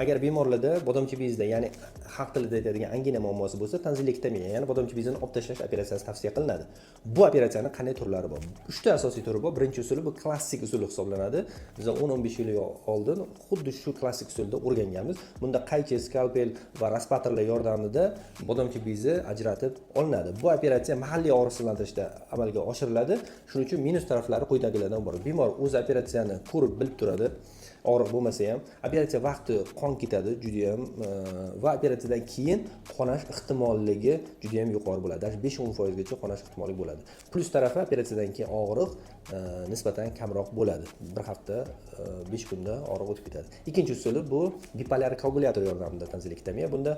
Agar bemorlarda bodomchi bezda, ya'ni xalq tilida aytadigan angina muammosi bo'lsa, tanzilektomiya, ya'ni bodomchi bezini olib tashlash operatsiyasi tavsiya qilinadi. Bu operatsiyaning qanday turlari bor? 3 ta asosiy turi bor. Birinchi usuli bu klassik usul hisoblanadi. Biz 10-15 yil oldin xuddi shu klassik usulda o'rganganmiz. Bunda qaychi, skalpel va raspatorlar yordamida bodomchi bezi ajratib olinadi. Bu operatsiya mahalliy og'riqsizlantirishda amalga oshiriladi. Shuning uchun minus taraflari quyidagilardan iborat. Bemor o'z operatsiyani ko'rib bilib turadi. Og'riq bo'lmasa ham operatsiya vaqti qon ketadi juda ham va operatsiyadan keyin qonash ehtimolligi juda ham yuqori bo'ladi. 5-10% gacha qonash ehtimoli bo'ladi. Plus tarafi operatsiyadan keyin og'riq nisbatan kamroq bo'ladi. Bir hafta 5 kunda og'riq o'tib ketadi. Ikkinchi usuli bu bipolyar koagulyator yordamida tanzilektomiya. Bunda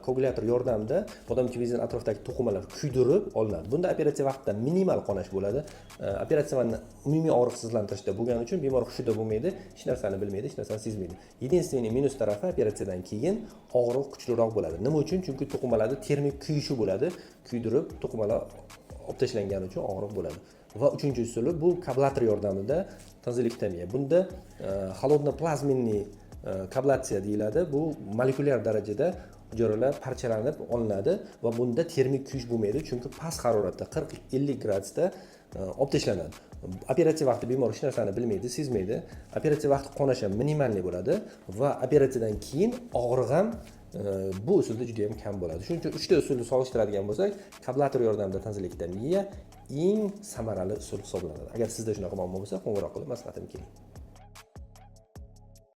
koagulyator yordamida bodomchi bezining atrofidagi to'qimalar kuydirib olinadi. Bunda operatsiya vaqtida minimal qonash bo'ladi. Operatsiyani umumiy og'riqsizlantirishda bo'lgani uchun bemor hushida bo'lmaydi, hech narsani bilmaydi, hech narsani sezmaydi. Единственный minus tarafi operatsiyadan keyin og'riq kuchliroq bo'ladi. Nima uchun? Chunki to'qimalarda termik kuyishi bo'ladi. Kuydirib to'qimalar olib tashlangani uchun og'riq bo'ladi. Va uchinchi usuli bu kablator yordamida tanzilektomiya. Bunda холодноплазменный kablatsiya deyiladi. Bu molekulyar darajada hujayralar parchalanib olinadi va bunda termik kuyish bo'lmaydi, chunki past haroratda 40-50 gradusda olib tashlanadi. Operatsiya vaqti bemor hech narsani bilmaydi, sezmaydi. Operatsiya vaqti qonash ham minimalniy bo'ladi va operatsiyadan keyin og'riq ham bu usulda juda ham kam bo'ladi. Shuning uchun 3 ta usulni solishtiradigan bo'lsak, kablator yordamida tanzilektomiya eng samarali usul hisoblanadi. Agar sizda shunaqa muammo bo'lsa, qo'ng'iroq qilib maslahatimni keling.